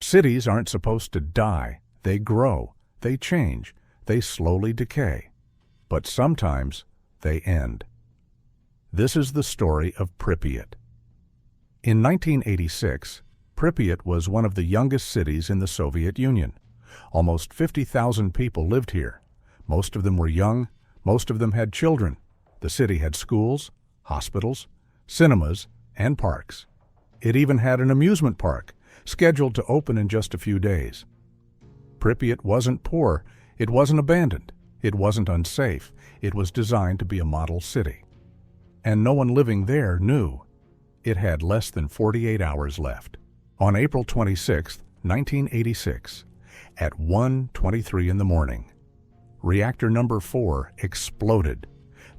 Cities aren't supposed to die. They grow, they change, they slowly decay. But sometimes they end. This is the story of Pripyat. In 1986, Pripyat was one of the youngest cities in the Soviet Union. Almost 50,000 people lived here. Most of them were young, most of them had children. The city had schools, hospitals, cinemas, and parks. It even had an amusement park, scheduled to open in just a few days. Pripyat wasn't poor, it wasn't abandoned, it wasn't unsafe, it was designed to be a model city. And no one living there knew. It had less than 48 hours left. On April 26, 1986, at 1:23 in the morning, reactor number 4 exploded.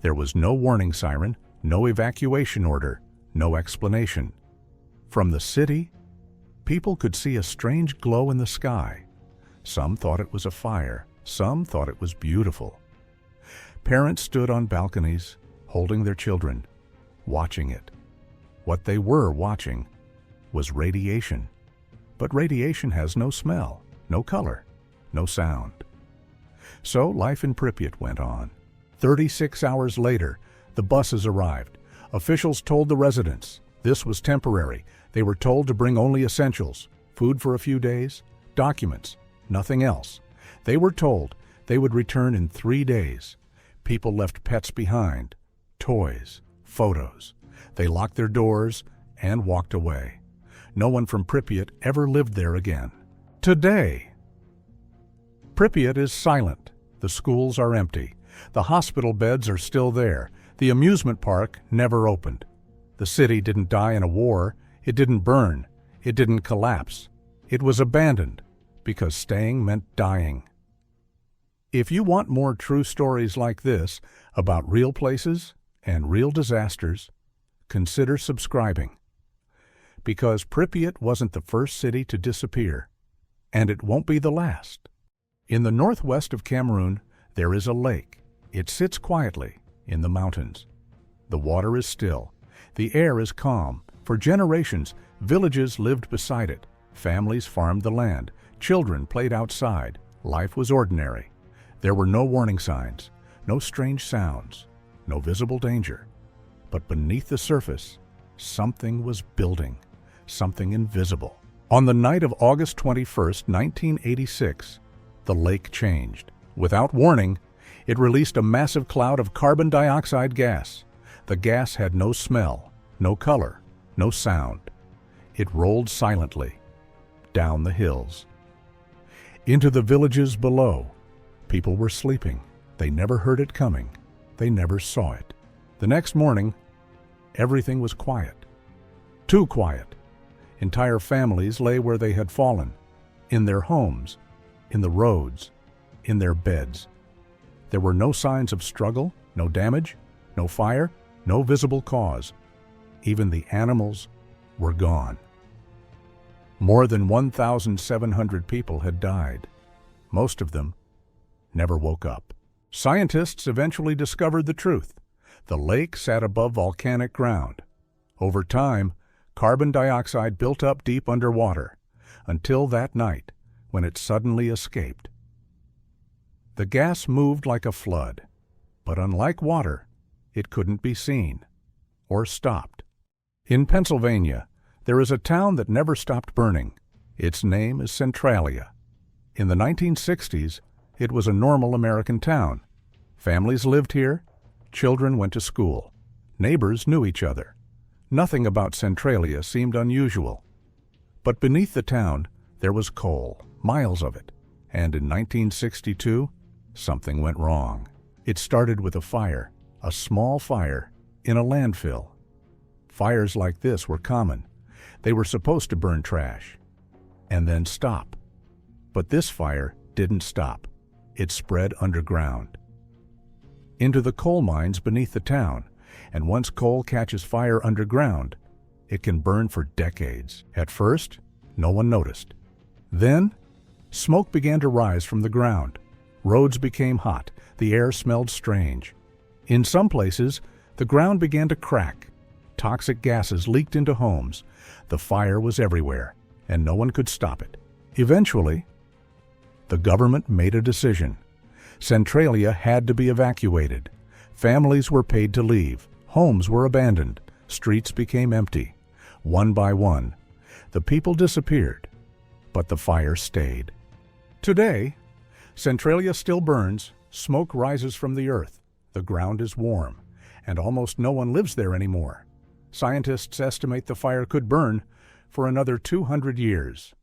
There was no warning siren, no evacuation order, no explanation. From the city, people could see a strange glow in the sky. Some thought it was a fire, some thought it was beautiful. Parents stood on balconies, holding their children, watching it. What they were watching was radiation. But radiation has no smell, no color, no sound. So life in Pripyat went on. 36 hours later, the buses arrived. Officials told the residents this was temporary. They were told to bring only essentials, food for a few days, documents, nothing else. They were told they would return in 3 days. People left pets behind, toys, photos. They locked their doors and walked away. No one from Pripyat ever lived there again. Today, Pripyat is silent. The schools are empty. The hospital beds are still there. The amusement park never opened. The city didn't die in a war. It didn't burn. It didn't collapse. It was abandoned because staying meant dying. If you want more true stories like this about real places and real disasters, consider subscribing. Because Pripyat wasn't the first city to disappear, and it won't be the last. In the northwest of Cameroon, there is a lake. It sits quietly in the mountains. The water is still. The air is calm. For generations, villages lived beside it. Families farmed the land. Children played outside. Life was ordinary. There were no warning signs, no strange sounds, no visible danger. But beneath the surface, something was building, something invisible. On the night of August 21st, 1986, the lake changed. Without warning, it released a massive cloud of carbon dioxide gas. The gas had no smell, no color, no sound. It rolled silently down the hills. Into the villages below, people were sleeping. They never heard it coming. They never saw it. The next morning, everything was quiet. Too quiet. Entire families lay where they had fallen, in their homes, in the roads, in their beds. There were no signs of struggle, no damage, no fire, no visible cause. Even the animals were gone. More than 1,700 people had died. Most of them never woke up. Scientists eventually discovered the truth. The lake sat above volcanic ground. Over time, carbon dioxide built up deep underwater, until that night when it suddenly escaped. The gas moved like a flood, but unlike water, it couldn't be seen or stopped. In Pennsylvania, there is a town that never stopped burning. Its name is Centralia. In the 1960s, it was a normal American town. Families lived here. Children went to school. Neighbors knew each other. Nothing about Centralia seemed unusual. But beneath the town, there was coal, miles of it. And in 1962, something went wrong. It started with a fire, a small fire, in a landfill. Fires like this were common. They were supposed to burn trash and then stop. But this fire didn't stop. It spread underground into the coal mines beneath the town, and once coal catches fire underground, it can burn for decades. At first, no one noticed. Then, smoke began to rise from the ground. Roads became hot. The air smelled strange. In some places, the ground began to crack. Toxic gases leaked into homes. The fire was everywhere, and no one could stop it. Eventually, the government made a decision. Centralia had to be evacuated. Families were paid to leave. Homes were abandoned. Streets became empty. One by one, the people disappeared, but the fire stayed. Today, Centralia still burns. Smoke rises from the earth. The ground is warm, and almost no one lives there anymore. Scientists estimate the fire could burn for another 200 years.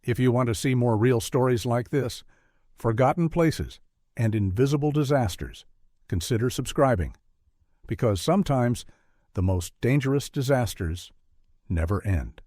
If you want to see more real stories like this, forgotten places, and invisible disasters, consider subscribing, because sometimes the most dangerous disasters never end.